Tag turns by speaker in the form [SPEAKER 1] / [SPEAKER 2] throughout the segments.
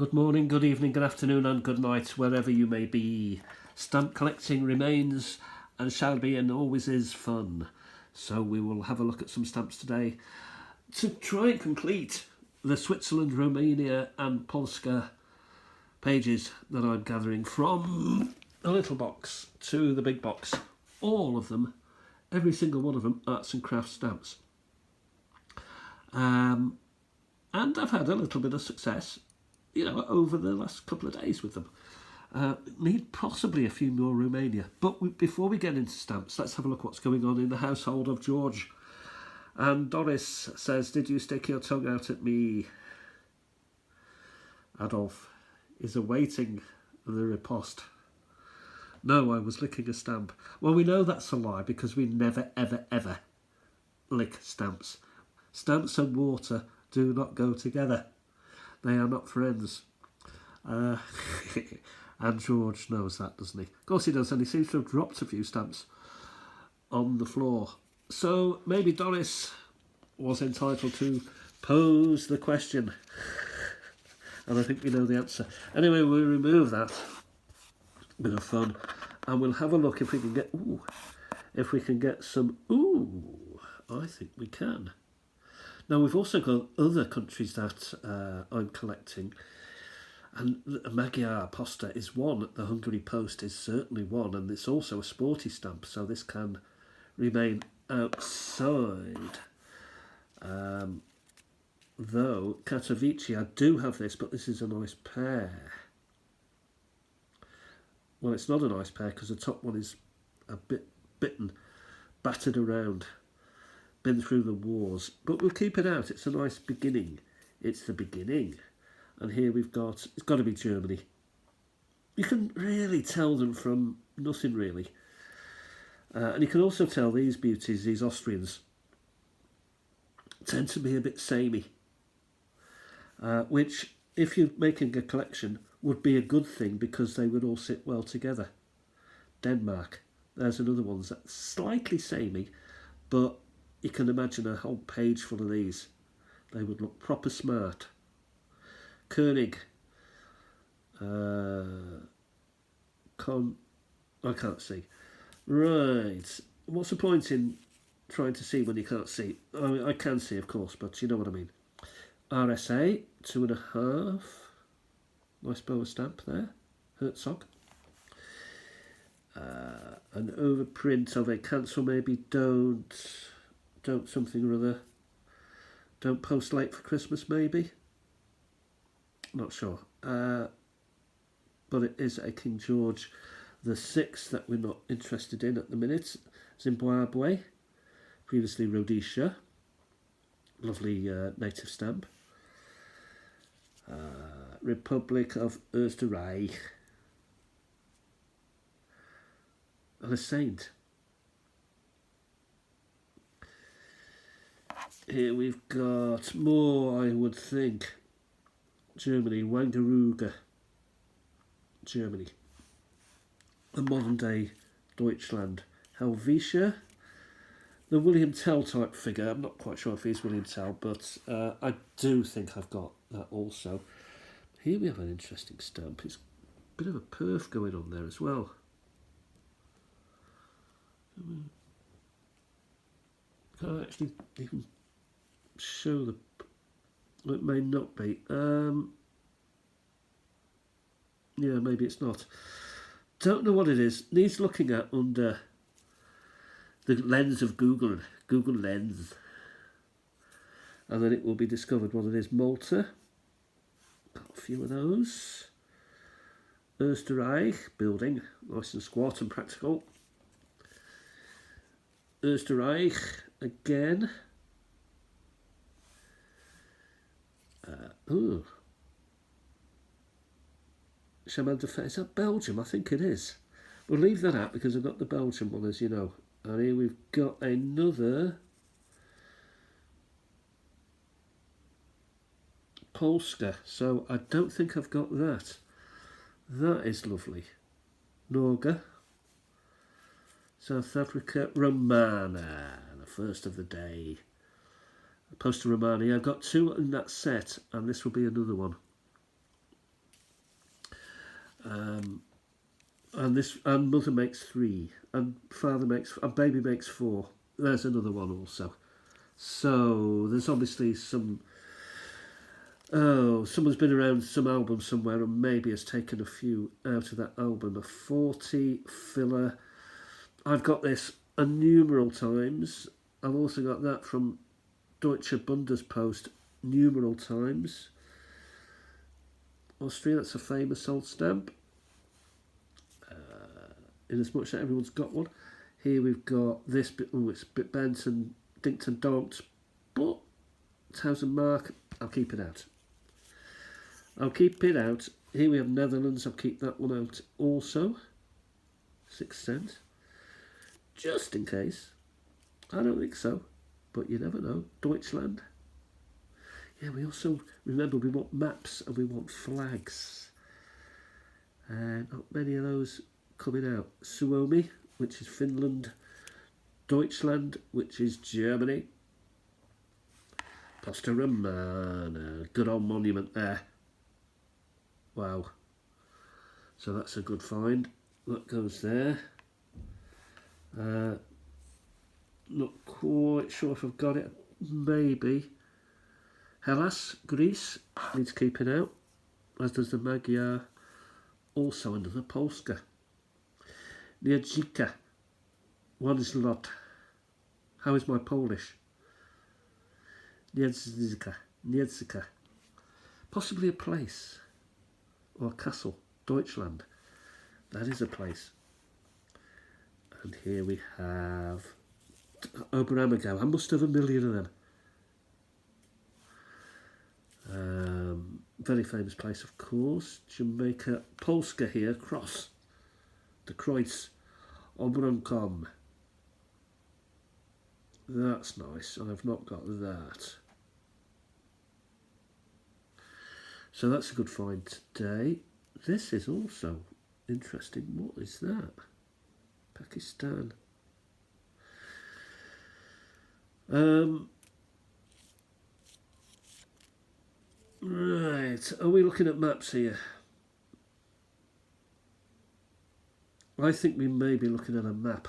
[SPEAKER 1] Good morning, good evening, good afternoon and good night, wherever you may be. Stamp collecting remains and shall be and always is fun. So we will have a look at some stamps today to try and complete the Switzerland, Romania and Polska pages that I'm gathering from the little box to the big box. All of them, every single one of them, arts and crafts stamps. And I've had a little bit of success, over the last couple of days with them. Need possibly a few more Romania. But before we get into stamps, let's have a look what's going on in the household of George. And Doris says, "Did you stick your tongue out at me?" Adolf is awaiting the riposte. No, I was licking a stamp. Well, we know that's a lie because we never, ever, ever lick stamps. Stamps and water do not go together. They are not friends. And George knows that, doesn't he? Of course he does, and he seems to have dropped a few stamps on the floor. So maybe Doris was entitled to pose the question. And I think we know the answer. Anyway, we'll remove that. Bit of fun. And we'll have a look if we can get some. I think we can. Now, we've also got other countries that I'm collecting, and Magyar Posta is one, the Hungary Post is certainly one, and it's also a sporty stamp, so this can remain outside. Though, Katowice, I do have this, but this is a nice pair. Well, it's not a nice pair because the top one is a bit bitten, battered around. Been through the wars, but we'll keep it out. It's a nice beginning. It's the beginning. And here we've got, it's got to be Germany. You can really tell them from nothing really. And you can also tell these beauties, these Austrians, tend to be a bit samey. Which, if you're making a collection, would be a good thing because they would all sit well together. Denmark, there's another one that's slightly samey, but you can imagine a whole page full of these. They would look proper smart. Koenig. I can't see. Right. What's the point in trying to see when you can't see? I can see, of course, but you know what I mean. RSA, 2.5. Nice bow stamp there. Herzog. An overprint of a cancel maybe don't something or other. Don't post late for Christmas maybe. Not sure. But it is a King George the VI that we're not interested in at the minute. Zimbabwe, previously Rhodesia. Lovely native stamp. Republic of Österreich. And a saint. Here we've got more, I would think. Germany, Wangerooge. Germany. The modern day Deutschland. Helvetia. The William Tell type figure. I'm not quite sure if he's William Tell, but I do think I've got that also. Here we have an interesting stamp. It's a bit of a perf going on there as well. Can't actually even show the. It may not be. Yeah, maybe it's not. Don't know what it is. Needs looking at under the lens of Google Lens, and then it will be discovered what it is. Malta. Got a few of those. Österreich building, nice and squat and practical. Österreich again. Chemin de Fer, is that Belgium? I think it is. We'll leave that out because I've got the Belgian one, as you know. And here we've got another Polska. So I don't think I've got that. That is lovely. Norge. South Africa. Romana. The first of the day. Poster Romani. I've got two in that set, and this will be another one. And mother makes 3, and father makes, and baby makes 4. There's another one also. So there's obviously some. Oh, someone's been around some album somewhere and maybe has taken a few out of that album. A 40 filler. I've got this a numeral times. I've also got that from Deutsche Bundespost numeral times. Austria, that's a famous old stamp. In as much that everyone's got one. Here we've got this bit, oh, it's a bit bent and dinked and donked, but Thousand Mark, I'll keep it out. I'll keep it out. Here we have Netherlands, I'll keep that one out also. 6 cents. Just in case. I don't think so, but you never know. Deutschland. Yeah, we also, remember, we want maps and we want flags. Not many of those coming out. Suomi, which is Finland. Deutschland, which is Germany. Posta Romana, good old monument there. Wow. So that's a good find. That goes there. Not quite sure if I've got it. Maybe. Hellas, Greece, needs keeping out, as does the Magyar. Also another Polska. Niedzika, one is lot. How is my Polish? Niedzika. Possibly a place or a castle. Deutschland. That is a place. And here we have Oberammergau. I must have a million of them. Very famous place, of course. Jamaica. Polska here. Cross. The Kreuz. Obrunkom. That's nice. I've not got that. So that's a good find today. This is also interesting. What is that? Pakistan. Right, are we looking at maps here? I think we may be looking at a map,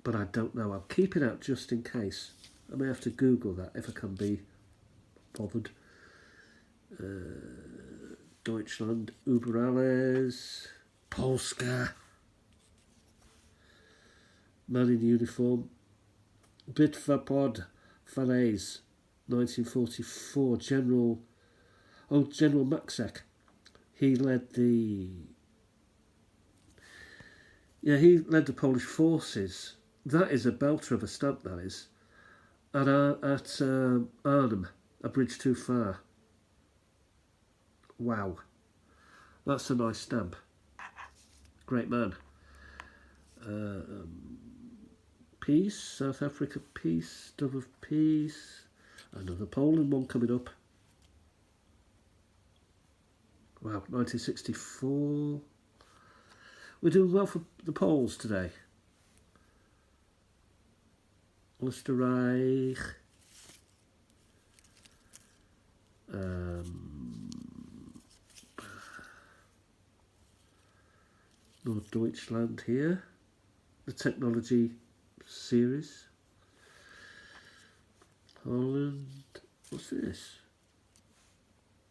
[SPEAKER 1] but I don't know. I'll keep it out just in case. I may have to Google that if I can be bothered. Deutschland, Uberales, Polska, man in uniform, Bitva Pod, Falaise, 1944, General Maxek. He led the Polish forces. That is a belter of a stamp, that is. At Arnhem, a bridge too far. Wow. That's a nice stamp. Great man. Peace, South Africa peace, Dove of Peace. Another Poland one coming up. Wow, 1964. We're doing well for the Poles today. Österreich. North Deutschland here. The technology series. Holland. What's this?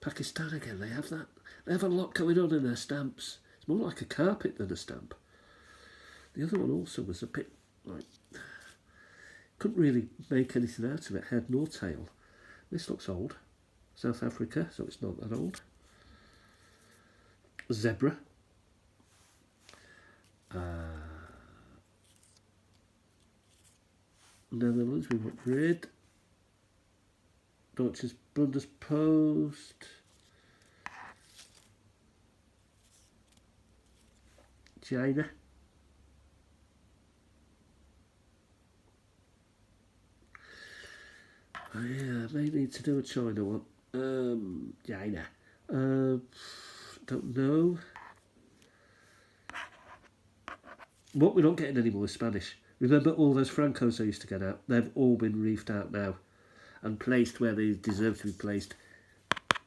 [SPEAKER 1] Pakistan again. They have that. They have a lot going on in their stamps. It's more like a carpet than a stamp. The other one also was a bit like, couldn't really make anything out of it, head nor tail. This looks old. South Africa, so it's not that old. Zebra. Netherlands, we've got Red. Deutsche Bundespost. China. Oh yeah, I may need to do a China one. China. Don't know. What, we're not getting any more Spanish. Remember all those Francos I used to get out? They've all been reefed out now and placed where they deserve to be placed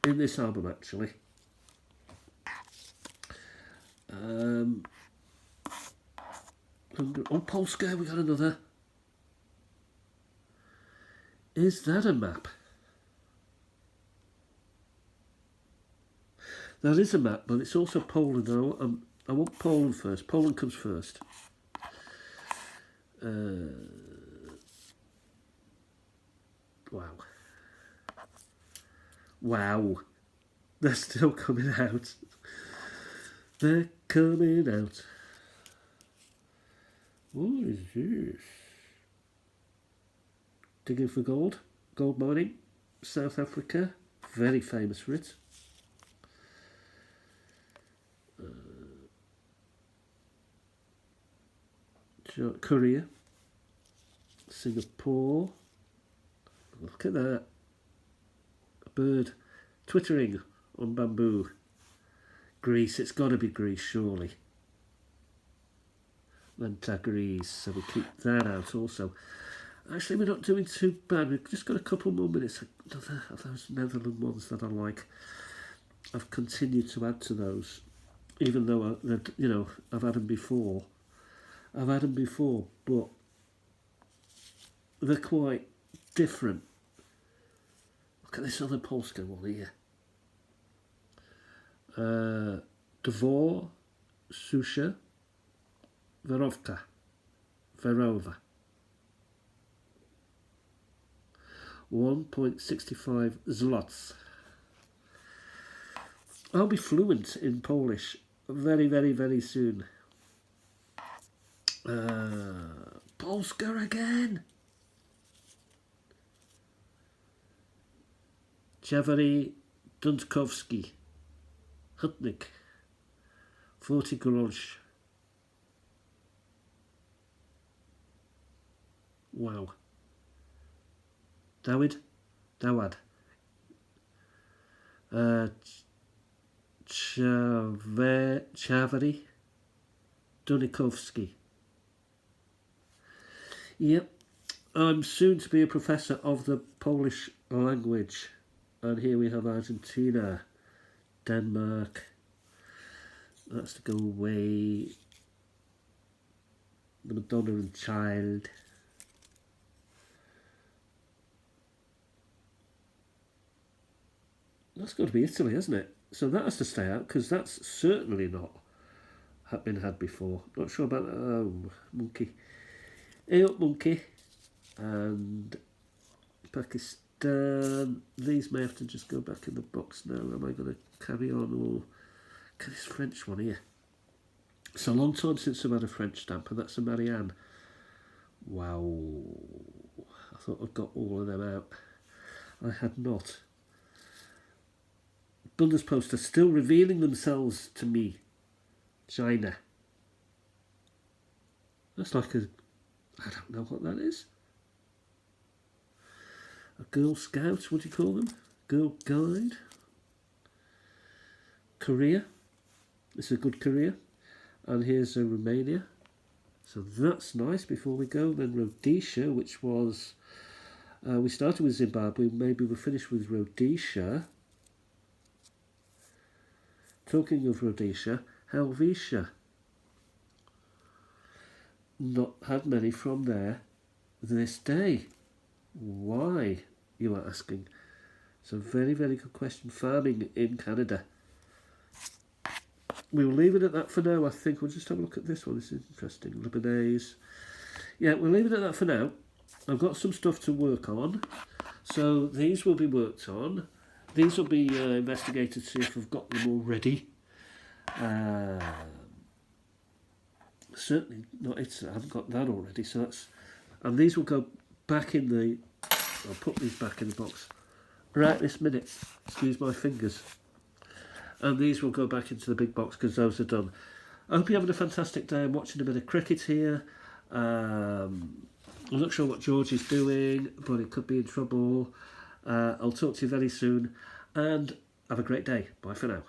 [SPEAKER 1] in this album, actually. Oh, Polska, we got another. Is that a map? That is a map, but it's also Poland. I want Poland first. Poland comes first. Wow. Wow. They're still coming out. They're coming out. What is this? Digging for gold. Gold mining. South Africa. Very famous for it. Korea. Singapore. Look at that. A bird twittering on bamboo. Greece. It's got to be Greece, surely. Lenta Greece. So we keep that out also. Actually, we're not doing too bad. We've just got a couple more minutes. Another of those Netherlands ones that I like. I've continued to add to those, even though I've had them before. But they're quite different. Look at this other Polska one here. Dvor, Susha, Verowka, Verova. 1.65 zlotys. I'll be fluent in Polish very, very, very soon. Polska again. Jawary Dątkowski, Hutnik, 40 grosz. Wow. Dawad. Jawary Dątkowski. Yep, I'm soon to be a professor of the Polish language. And here we have Argentina, Denmark. That's to go away. The Madonna and Child. That's got to be Italy, hasn't it? So that has to stay out, because that's certainly not been had before. Not sure about that. Oh, monkey. Hey up, monkey. And Pakistan. These may have to just go back in the box now. Am I going to carry on? Or look at this French one here. It's a long time since I've had a French stamp, and that's a Marianne. Wow. I thought I'd got all of them out. I had not. Bundespost are still revealing themselves to me. China. That's like a... I don't know what that is. A Girl Scout, what do you call them? Girl Guide. Korea. This is a good Korea. And here's Romania. So that's nice. Before we go, then Rhodesia, which was... we started with Zimbabwe. Maybe we'll finish with Rhodesia. Talking of Rhodesia, Helvetia. Not had many from there this day. Why, you are asking? It's a very, very good question. Farming in Canada. We'll leave it at that for now, I think. We'll just have a look at this one. This is interesting. Lebanese. Yeah, we'll leave it at that for now. I've got some stuff to work on. So these will be worked on. These will be investigated to see if I've got them already. Certainly not. I haven't got that already. So that's, and these will go back in the. I'll put these back in the box right this minute. Excuse my fingers. And these will go back into the big box because those are done. I hope you're having a fantastic day. I'm watching a bit of cricket here. I'm not sure what George is doing, but he could be in trouble. I'll talk to you very soon, and have a great day. Bye for now.